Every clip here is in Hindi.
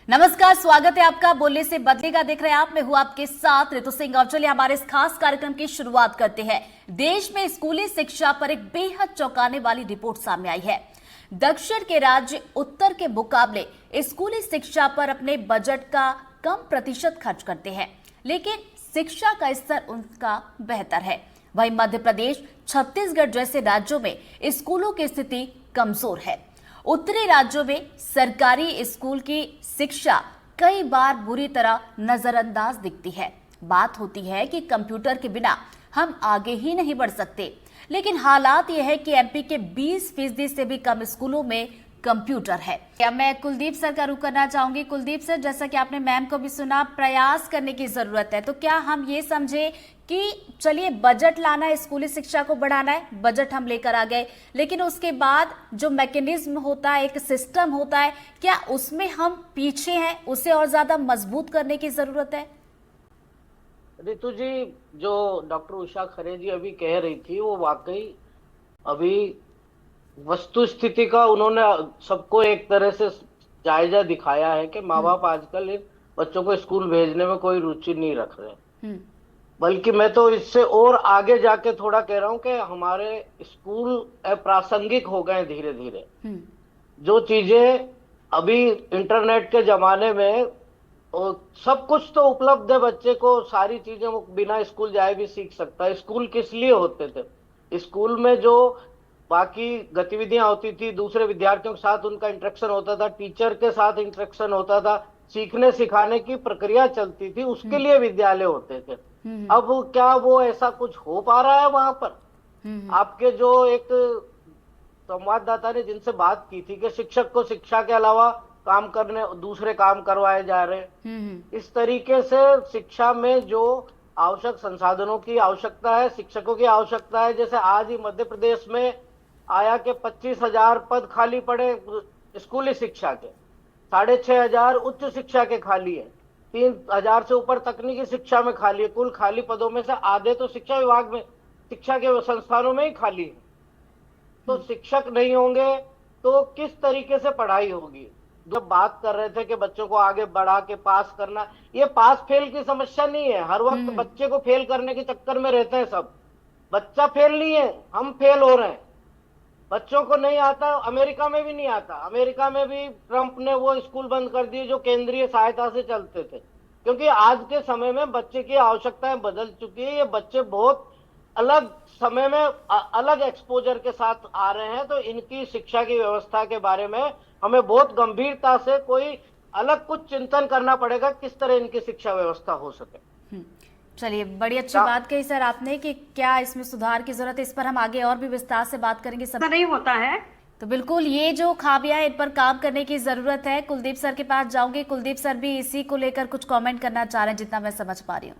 नमस्कार, स्वागत है आपका बोलने से बदलेगा देख रहे हैं आप। मैं हूं आपके साथ ऋतु सिंह और चलिए हमारे इस खास कार्यक्रम की शुरुआत करते हैं। देश में स्कूली शिक्षा पर एक बेहद चौंकाने वाली रिपोर्ट सामने आई है। दक्षिण के राज्य उत्तर के मुकाबले स्कूली शिक्षा पर अपने बजट का कम प्रतिशत खर्च करते हैं, लेकिन शिक्षा का स्तर उनका बेहतर है। वहीं मध्य प्रदेश, छत्तीसगढ़ जैसे राज्यों में स्कूलों की स्थिति कमजोर है। उत्तरी राज्यों में सरकारी स्कूल की शिक्षा कई बार बुरी तरह नजरअंदाज दिखती है। बात होती है कि कंप्यूटर के बिना हम आगे ही नहीं बढ़ सकते, लेकिन हालात यह है कि एमपी के 20% से भी कम स्कूलों में कंप्यूटर है। अब मैं कुलदीप सर का रुख करना चाहूंगी। कुलदीप सर, जैसा कि आपने मैम को भी सुना, प्रयास करने की जरूरत है, तो क्या हम ये समझे कि चलिए बजट लाना है, स्कूली शिक्षा को बढ़ाना है, बजट हम लेकर आ गए, लेकिन उसके बाद जो मैकेनिज्म होता है, एक सिस्टम होता है, क्या उसमें हम पीछे हैं? उसे और ज्यादा मजबूत करने की जरूरत है। रितु जी, जो डॉक्टर उषा खरे जी अभी कह रही थी वो वाकई अभी वस्तु स्थिति का उन्होंने सबको एक तरह से जायजा दिखाया है कि माँ बाप आजकल इन बच्चों को स्कूल भेजने में कोई रुचि नहीं रख रहे। बल्कि मैं तो इससे और आगे जाके थोड़ा कह रहा हूँ कि हमारे स्कूल अप्रासंगिक हो गए धीरे धीरे। जो चीजें अभी इंटरनेट के जमाने में और सब कुछ तो उपलब्ध है, बच्चे को सारी चीजें वो बिना स्कूल जाए भी सीख सकता है। स्कूल किस लिए होते थे? स्कूल में जो बाकी गतिविधियां होती थी, दूसरे विद्यार्थियों के साथ उनका इंटरेक्शन होता था, टीचर के साथ इंटरेक्शन होता था, सीखने सिखाने की प्रक्रिया चलती थी, उसके लिए विद्यालय होते थे। अब क्या वो ऐसा कुछ हो पा रहा है वहां पर? आपके जो एक संवाददाता ने जिनसे बात की थी कि शिक्षक को शिक्षा के अलावा काम करने दूसरे काम करवाए जा रहे हैं, इस तरीके से शिक्षा में जो आवश्यक संसाधनों की आवश्यकता है, शिक्षकों की आवश्यकता है। जैसे आज ही मध्य प्रदेश में आया कि 25,000 पद खाली पड़े स्कूली शिक्षा के, 6,500 उच्च शिक्षा के खाली है, 3,000 से ऊपर तकनीकी शिक्षा में खाली है। कुल खाली पदों में से आधे तो शिक्षा विभाग में, शिक्षा के संस्थानों में ही खाली है। तो शिक्षक नहीं होंगे तो किस तरीके से पढ़ाई होगी? जब बात कर रहे थे कि बच्चों को आगे बढ़ा के पास करना, ये पास फेल की समस्या नहीं है। हर वक्त बच्चे को फेल करने के चक्कर में रहते हैं सब। बच्चा फेल नहीं है, हम फेल हो रहे हैं। बच्चों को नहीं आता, अमेरिका में भी नहीं आता। अमेरिका में भी ट्रंप ने वो स्कूल बंद कर दिए जो केंद्रीय सहायता से चलते थे, क्योंकि आज के समय में बच्चे की आवश्यकताएं बदल चुकी है। ये बच्चे बहुत अलग समय में अलग एक्सपोजर के साथ आ रहे हैं, तो इनकी शिक्षा की व्यवस्था के बारे में हमें बहुत गंभीरता से कोई अलग कुछ चिंतन करना पड़ेगा, किस तरह इनकी शिक्षा व्यवस्था हो सके। चलिए, बड़ी अच्छी बात कही सर आपने कि क्या इसमें सुधार की जरूरत है। इस पर हम आगे और भी विस्तार से बात करेंगे। सब नहीं होता है तो बिल्कुल ये जो खामियां, इन पर काम करने की जरूरत है। कुलदीप सर के पास जाऊंगी। कुलदीप सर भी इसी को लेकर कुछ कमेंट करना चाह रहे हैं, जितना मैं समझ पा रही हूँ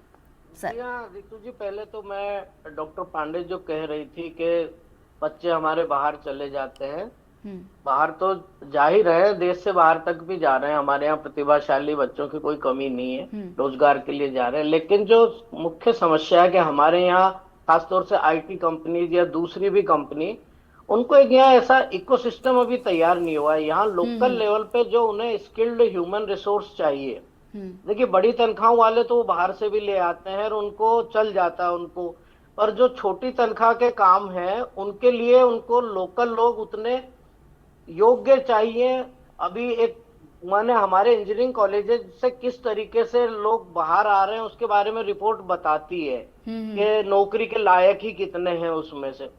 सर। रितु जी, पहले तो मैं डॉक्टर पांडे जो कह रही थी कि बच्चे हमारे बाहर चले जाते हैं, बाहर तो जा ही रहे हैं, देश से बाहर तक भी जा रहे हैं। हमारे यहाँ प्रतिभाशाली बच्चों की कोई कमी नहीं है, रोजगार के लिए जा रहे हैं। लेकिन जो मुख्य समस्या है कि हमारे यहाँ खासतौर से आईटी कंपनीज या दूसरी भी कंपनी, उनको एक यहाँ ऐसा इकोसिस्टम अभी तैयार नहीं हुआ है। यहाँ लोकल लेवल पे जो उन्हें स्किल्ड ह्यूमन रिसोर्स चाहिए, देखिए बड़ी तनख्वाह वाले तो वो बाहर से भी ले आते हैं और उनको चल जाता है उनको, पर जो छोटी तनख्वाह के काम है उनके लिए उनको लोकल लोग उतने योग्य चाहिए। अभी एक माने हमारे इंजीनियरिंग कॉलेजेस से किस तरीके से लोग बाहर आ रहे हैं उसके बारे में रिपोर्ट बताती है कि नौकरी के लायक ही कितने हैं। उसमें से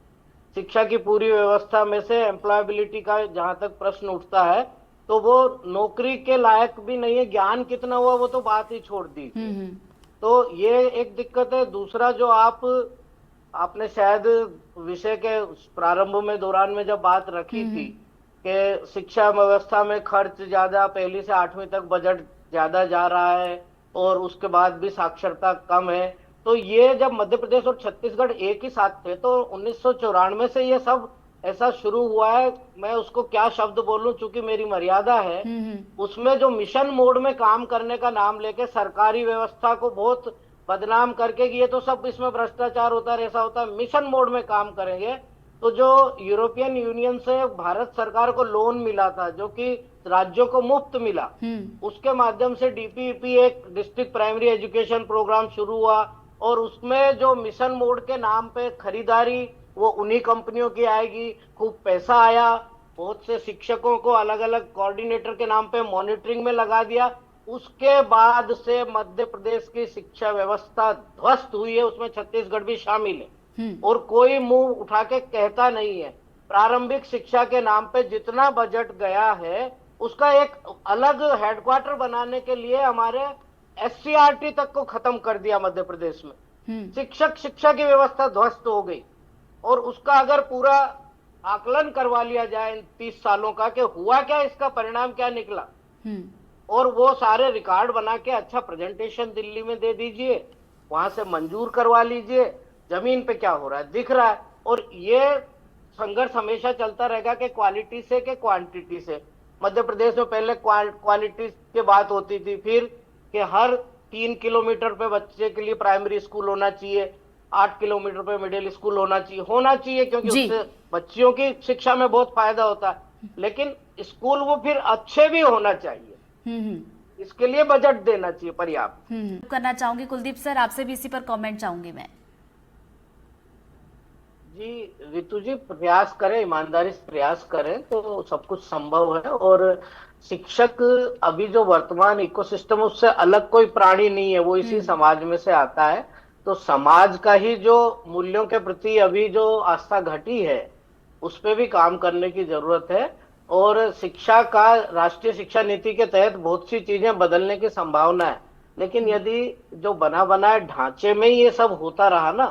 शिक्षा की पूरी व्यवस्था में से एम्प्लॉयबिलिटी का जहां तक प्रश्न उठता है तो वो नौकरी के लायक भी नहीं है। ज्ञान कितना हुआ वो तो बात ही छोड़ दी। तो ये एक दिक्कत है। दूसरा, जो आपने शायद विषय के प्रारंभ में दौरान में जब बात रखी थी कि शिक्षा व्यवस्था में खर्च ज्यादा, पहली से 8वीं तक बजट ज्यादा जा रहा है और उसके बाद भी साक्षरता कम है, तो ये जब मध्य प्रदेश और छत्तीसगढ़ एक ही साथ थे तो 1994 से ये सब ऐसा शुरू हुआ है। मैं उसको क्या शब्द बोलूं, चूंकि मेरी मर्यादा है, उसमें जो मिशन मोड में काम करने का नाम लेके सरकारी व्यवस्था को बहुत बदनाम करके कि ये तो सब इसमें भ्रष्टाचार होता है, ऐसा होता है, मिशन मोड में काम करेंगे तो जो यूरोपियन यूनियन से भारत सरकार को लोन मिला था, जो कि राज्यों को मुफ्त मिला, उसके माध्यम से डीपीईपी एक डिस्ट्रिक्ट प्राइमरी एजुकेशन प्रोग्राम शुरू हुआ। और उसमें जो मिशन मोड के नाम पे खरीदारी वो उन्हीं कंपनियों की आएगी। खूब पैसा आया, बहुत से शिक्षकों को अलग अलग कोऑर्डिनेटर के नाम पे मॉनिटरिंग में लगा दिया। उसके बाद से मध्य प्रदेश की शिक्षा व्यवस्था ध्वस्त हुई है, उसमें छत्तीसगढ़ भी शामिल है। और कोई मुंह उठा के कहता नहीं है। प्रारंभिक शिक्षा के नाम पे जितना बजट गया है, उसका एक अलग हेडक्वार्टर बनाने के लिए हमारे एससीईआरटी तक को खत्म कर दिया मध्य प्रदेश में। शिक्षा की व्यवस्था ध्वस्त हो गई। और उसका अगर पूरा आकलन करवा लिया जाए इन 30 सालों का कि हुआ क्या, इसका परिणाम क्या निकला, और वो सारे रिकॉर्ड बना के अच्छा प्रेजेंटेशन दिल्ली में दे दीजिए, वहां से मंजूर करवा लीजिए। जमीन पे क्या हो रहा है दिख रहा है। और ये संघर्ष हमेशा चलता रहेगा कि क्वालिटी से कि क्वांटिटी से। मध्य प्रदेश में पहले क्वालिटी की बात होती थी, फिर कि हर 3 किलोमीटर पे बच्चे के लिए प्राइमरी स्कूल होना चाहिए, 8 किलोमीटर पे मिडिल स्कूल होना चाहिए क्योंकि उससे बच्चियों की शिक्षा में बहुत फायदा होता है। लेकिन स्कूल वो फिर अच्छे भी होना चाहिए, इसके लिए बजट देना चाहिए पर्याप्त। करना चाहूंगी कुलदीप सर, आपसे भी इसी पर कमेंट चाहूंगी मैं। जी रितु जी, प्रयास करें, ईमानदारी से प्रयास करें तो सब कुछ संभव है। और शिक्षक अभी जो वर्तमान इकोसिस्टम, उससे अलग कोई प्राणी नहीं है, वो इसी समाज में से आता है। तो समाज का ही जो मूल्यों के प्रति अभी जो आस्था घटी है, उस पे भी काम करने की जरूरत है। और शिक्षा का राष्ट्रीय शिक्षा नीति के तहत बहुत सी चीजें बदलने की संभावना है। लेकिन यदि जो बना बनाए ढांचे में ही ये सब होता रहा ना,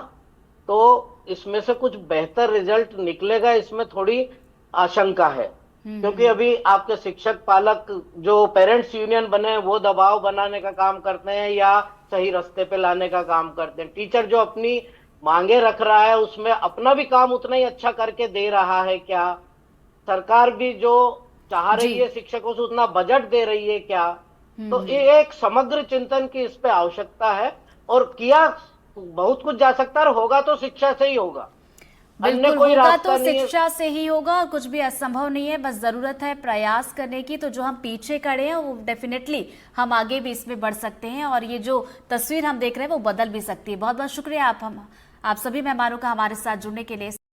तो इसमें से कुछ बेहतर रिजल्ट निकलेगा, इसमें थोड़ी आशंका है। क्योंकि अभी आपके शिक्षक पालक जो पेरेंट्स यूनियन बने हैं, वो दबाव बनाने का काम करते हैं या सही रास्ते पे लाने का काम करते हैं। टीचर जो अपनी मांगे रख रहा है, उसमें अपना भी काम उतना ही अच्छा करके दे रहा है क्या? सरकार भी जो चाह रही है शिक्षकों से उतना बजट दे रही है क्या? तो ये एक समग्र चिंतन की इस पे आवश्यकता है। और किया बहुत कुछ जा सकता है, होगा तो शिक्षा से ही होगा, अन्य कोई होगा रास्ता तो नहीं है। शिक्षा से ही होगा, कुछ भी असंभव नहीं है, बस जरूरत है प्रयास करने की। तो जो हम पीछे खड़े हैं वो डेफिनेटली हम आगे भी इसमें बढ़ सकते हैं, और ये जो तस्वीर हम देख रहे हैं वो बदल भी सकती है। बहुत बहुत शुक्रिया आप सभी मेहमानों का हमारे साथ जुड़ने के लिए।